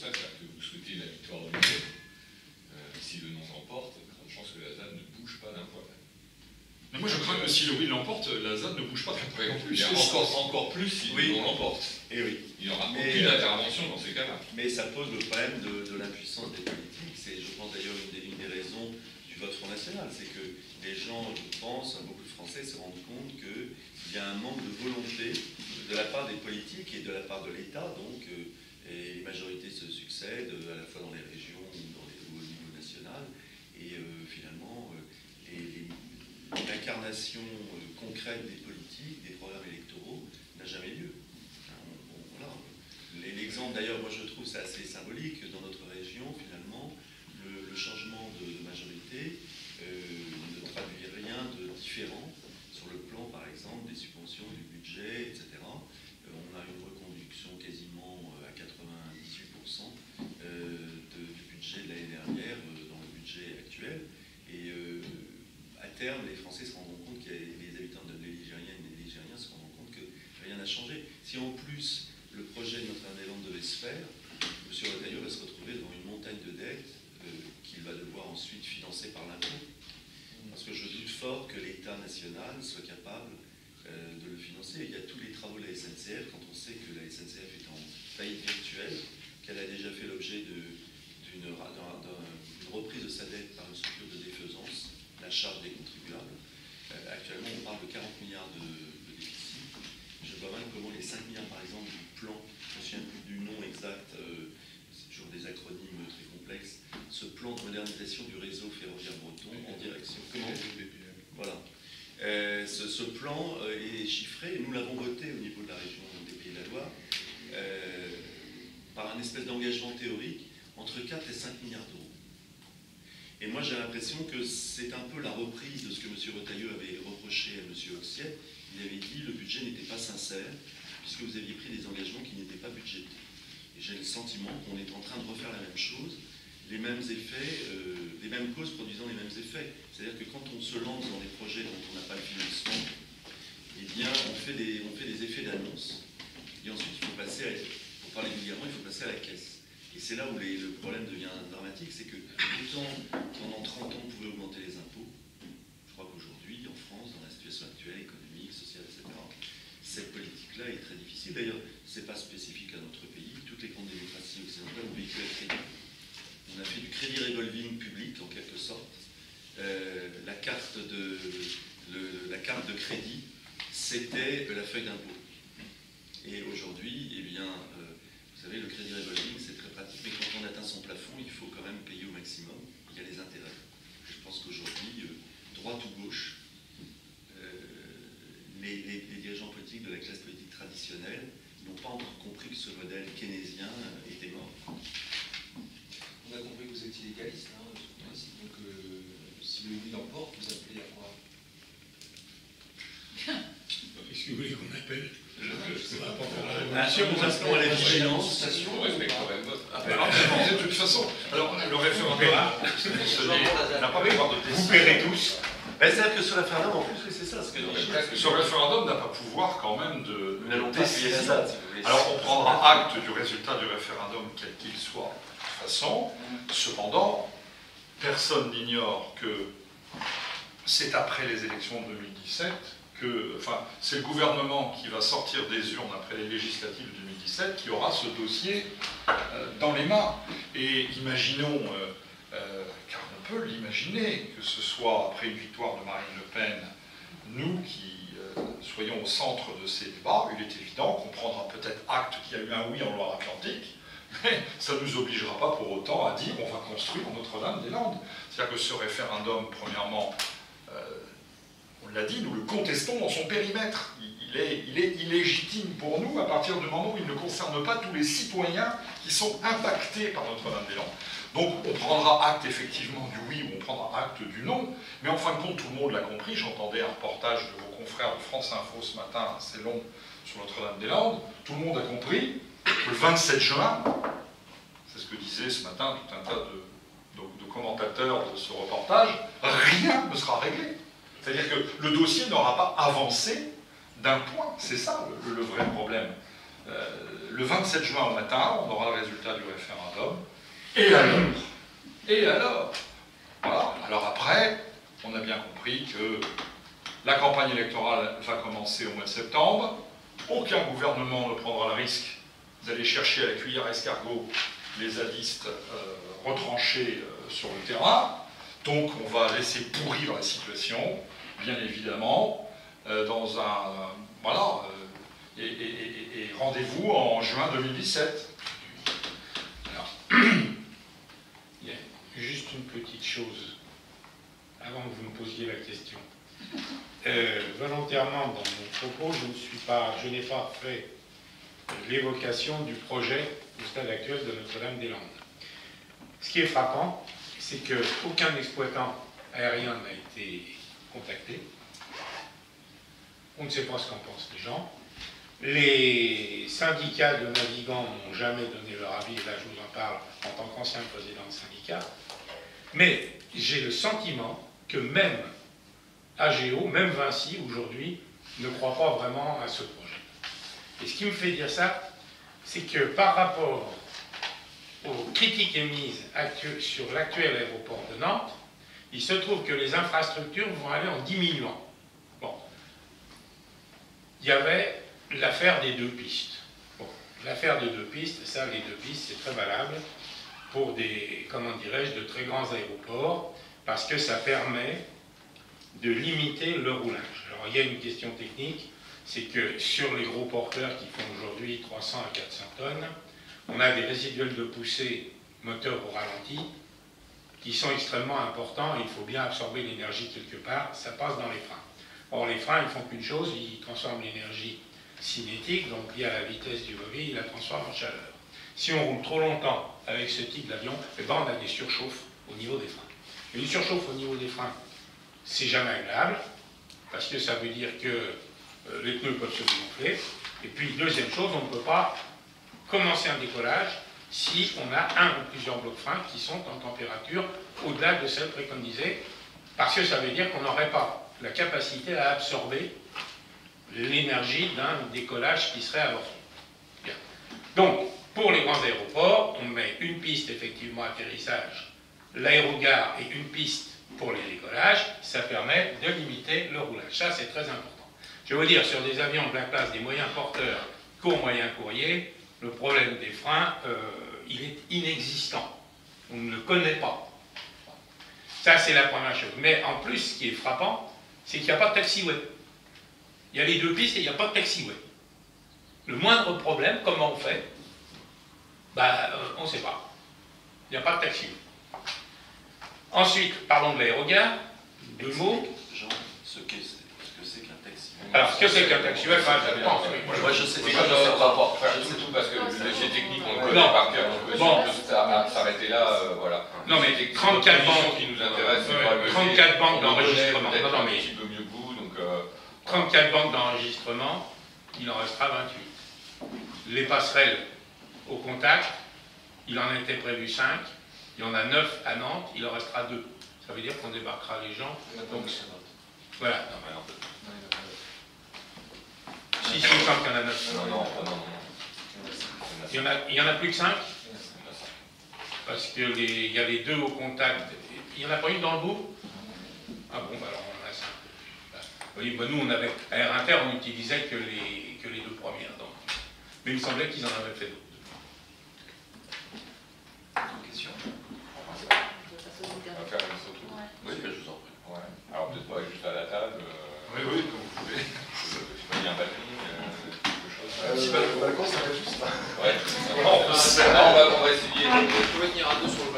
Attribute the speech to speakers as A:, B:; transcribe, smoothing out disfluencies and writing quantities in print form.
A: ça, c'est-à-dire que vous souhaitez la victoire de l'idée. Si le non l'emporte, il y a de grandes chances que la ZAD ne bouge pas d'un poil.
B: Mais moi je crains que si le oui l'emporte, la ZAD ne bouge pas d'un poil non plus.
A: Encore plus si le non l'emporte.
C: Et oui.
A: Il n'y aura aucune intervention dans ces cas-là.
C: Mais ça pose le problème de l'impuissance des politiques. C'est, je pense d'ailleurs, une des raisons du vote Front National. C'est que les gens, je pense, beaucoup de Français se rendent compte qu'il y a un manque de volonté de la part des politiques et de la part de l'État. Donc, et les majorités se succèdent, à la fois dans les régions ou au niveau national. Et finalement, l'incarnation concrète des politiques, des programmes électoraux, n'a jamais lieu. Voilà. L'exemple, d'ailleurs, moi je trouve c'est assez symbolique, dans notre région, finalement, le changement de majorité ne traduit rien de différent sur le plan, par exemple, des subventions, du budget, etc. On a une reconduction quasiment à 98% du budget de l'année dernière dans le budget actuel. Et à terme, les Français se rendront compte les habitants de l'Ligérienne et les Ligériens se rendront compte que rien n'a changé. Si en plus le projet de Notre-Dame-des-Landes devait se faire, M. Retailleau va se retrouver devant une montagne de dettes qu'il va devoir ensuite financer par l'impôt. Parce que je doute fort que l'État national soit capable de le financer. Il y a tous les travaux de la SNCF, quand on sait que la SNCF est en faillite virtuelle, qu'elle a déjà fait l'objet d'une reprise de sa dette par une structure de défaisance, la charge des contribuables. Actuellement, on parle de 40 milliards de déficit. Je vois mal comment les 5 milliards, par exemple, du plan, je me souviens plus du nom exact, c'est toujours des acronymes très complexes, ce plan de modernisation du réseau ferroviaire breton en direction. Voilà. Ce plan est chiffré, et nous l'avons voté au niveau de la région des Pays de la Loire, par un espèce d'engagement théorique entre 4 et 5 milliards d'euros. Et moi, j'ai l'impression que c'est un peu la reprise de ce que M. Retailleau avait reproché à M. Oxiet. Il avait dit que le budget n'était pas sincère, puisque vous aviez pris des engagements qui n'étaient pas budgétés. Et j'ai le sentiment qu'on est en train de refaire la même chose, les mêmes effets, les mêmes causes produisant les mêmes effets. C'est-à-dire que quand on se lance dans des projets dont on n'a pas le financement, eh bien, on fait des effets d'annonce. Et ensuite, il faut passer, pour parler vulgairement, il faut passer à la caisse. Et c'est là où le problème devient dramatique, c'est que autant pendant 30 ans on pouvait augmenter les impôts, je crois qu'aujourd'hui, en France, dans la situation actuelle, économique, sociale, etc., cette politique-là est très difficile. D'ailleurs, ce n'est pas spécifique à notre pays. Toutes les grandes démocraties occidentales ont vécu à crédit. On a fait du crédit revolving public, en quelque sorte. La carte de crédit, c'était la feuille d'impôt. Et aujourd'hui, eh bien, vous savez, le crédit revolving, c'est très pratique, mais quand on atteint son plafond, il faut quand même payer au maximum. Il y a les intérêts. Je pense qu'aujourd'hui, droite ou gauche, les dirigeants politiques de la classe politique traditionnelle n'ont pas encore compris que ce modèle keynésien était mort.
D: On a compris que vous étiez légaliste, hein, donc si le oui l'emporte, vous appelez à quoi?
B: Qu'est-ce que vous voulez qu'on appelle?
C: Si nous appelons à la vigilance,
A: On respecte quand même votre.
B: De toute façon, alors le référendum, n'a pas pouvoir de décision.
E: Vous paierez tous.
C: C'est-à-dire que ce référendum, en plus, c'est ça.
B: Ce référendum n'a pas pouvoir quand même de
C: nous n'allons pas payer la ZAD, si vous voulez.
B: Alors on prendra acte du résultat du référendum, quel qu'il soit, de toute façon. Cependant, personne n'ignore que c'est après les élections de 2017 que, enfin, c'est le gouvernement qui va sortir des urnes après les législatives de 2017 qui aura ce dossier dans les mains. Et imaginons, car on peut l'imaginer, que ce soit après une victoire de Marine Le Pen, nous qui soyons au centre de ces débats, il est évident qu'on prendra peut-être acte qu'il y a eu un oui en Loire-Atlantique, mais ça ne nous obligera pas pour autant à dire on va construire Notre-Dame-des-Landes. C'est-à-dire que ce référendum, premièrement, on l'a dit, nous le contestons dans son périmètre. Il est illégitime pour nous à partir du moment où il ne concerne pas tous les citoyens qui sont impactés par Notre-Dame-des-Landes. Donc on prendra acte effectivement du oui ou on prendra acte du non, mais en fin de compte tout le monde l'a compris. J'entendais un reportage de vos confrères de France Info ce matin, assez long, sur Notre-Dame-des-Landes. Tout le monde a compris que le 27 juin, c'est ce que disait ce matin tout un tas de commentateurs de ce reportage, rien ne sera réglé. C'est-à-dire que le dossier n'aura pas avancé d'un point, c'est ça le vrai problème. Le 27 juin au matin, on aura le résultat du référendum. Et alors? Et alors? Voilà. Alors après, on a bien compris que la campagne électorale va commencer au mois de septembre. Aucun gouvernement ne prendra le risque d'aller chercher à la cuillère escargot les zadistes retranchés sur le terrain. Donc on va laisser pourrir la situation, bien évidemment, dans un... Voilà, et rendez-vous en juin 2017.
E: Alors, il y a juste une petite chose, avant que vous me posiez la question. Volontairement, dans mon propos, je n'ai pas fait l'évocation du projet au stade actuel de Notre-Dame-des-Landes. Ce qui est frappant, c'est qu'aucun exploitant aérien n'a été contacté. On ne sait pas ce qu'en pensent les gens. Les syndicats de navigants n'ont jamais donné leur avis, et là je vous en parle en tant qu'ancien président de syndicat. Mais j'ai le sentiment que même AGO, même Vinci aujourd'hui, ne croit pas vraiment à ce projet. Et ce qui me fait dire ça, c'est que par rapport aux critiques émises sur l'actuel aéroport de Nantes, il se trouve que les infrastructures vont aller en diminuant. Bon. Il y avait l'affaire des 2 pistes. Bon. L'affaire des 2 pistes, ça, les 2 pistes, c'est très valable pour des, comment dirais-je, de très grands aéroports, parce que ça permet de limiter le roulage. Alors, il y a une question technique, c'est que sur les gros porteurs qui font aujourd'hui 300 à 400 tonnes, on a des résiduels de poussée moteur au ralenti qui sont extrêmement importants et il faut bien absorber l'énergie quelque part, ça passe dans les freins. Or, les freins, ils font qu'une chose, ils transforment l'énergie cinétique, donc liée à la vitesse du levier, ils la transforment en chaleur. Si on roule trop longtemps avec ce type d'avion, eh ben, on a des surchauffes au niveau des freins. Et une surchauffe au niveau des freins, c'est jamais agréable, parce que ça veut dire que les pneus peuvent se gonfler. Et puis, deuxième chose, on ne peut pas commencer un décollage si on a un ou plusieurs blocs freins qui sont en température au-delà de celle préconisée, parce que ça veut dire qu'on n'aurait pas la capacité à absorber l'énergie d'un décollage qui serait avorté. Bien. Donc, pour les grands aéroports, on met une piste effectivement atterrissage, l'aérogare et une piste pour les décollages, ça permet de limiter le roulage. Ça, c'est très important. Je veux dire, sur des avions de la classe des moyens porteurs, court, moyen courrier, le problème des freins, il est inexistant. On ne le connaît pas. Ça, c'est la première chose. Mais en plus, ce qui est frappant, c'est qu'il n'y a pas de taxiway. Il y a les 2 pistes et il n'y a pas de taxiway. Le moindre problème, comment on fait? On ne sait pas. Il n'y a pas de taxiway. Ensuite, parlons de l'aérogare. 2 mots.
C: Jean, ce que c'est qu'un taxiway.
E: Alors, ce que c'est qu'un taxiway, je pense, oui.
C: Moi, je sais
A: C'est
C: pas.
A: comme dans notre rapport, c'est tout parce que le dossier technique, on le connaît par cœur, donc
E: Bon.
A: on peut s'arrêter là, voilà.
E: Non, mais 34 banques
A: qui nous intéressent, c'est
E: ouais,
A: pas le
E: 34 banques
A: on le connaît
E: d'enregistrement.
A: peut-être
E: Non, non,
A: un
E: mais-
A: petit peu mieux que vous, donc
E: 34 banques d'enregistrement, il en restera 28. Les passerelles au contact, il en était prévu 5, il y en a 9 à Nantes, il en restera 2. Ça veut dire qu'on débarquera les gens. Donc, voilà. Non, mais non. Si, il me semble qu'il y en a 9.
A: non.
E: Il y en a plus que 5 parce qu'il y a les 2 au contact. Il n'y en a pas une dans le bout? Ah bon, alors on en a 5. Oui, nous, on avait, à Air Inter, on n'utilisait que les 2 premières. Donc. Mais il me semblait qu'ils en avaient fait d'autres.
A: Question? On va faire une photo.
C: Oui, je vous en prie.
A: Ouais. Alors peut-être pas juste à la table.
B: Oui, comme vous voulez.
A: Il y a un batterie, quelque chose.
F: Un petit balcon, ça va juste là.
A: Ouais.
B: On
A: On va essayer.
D: Vous pouvez tenir à 2 sur le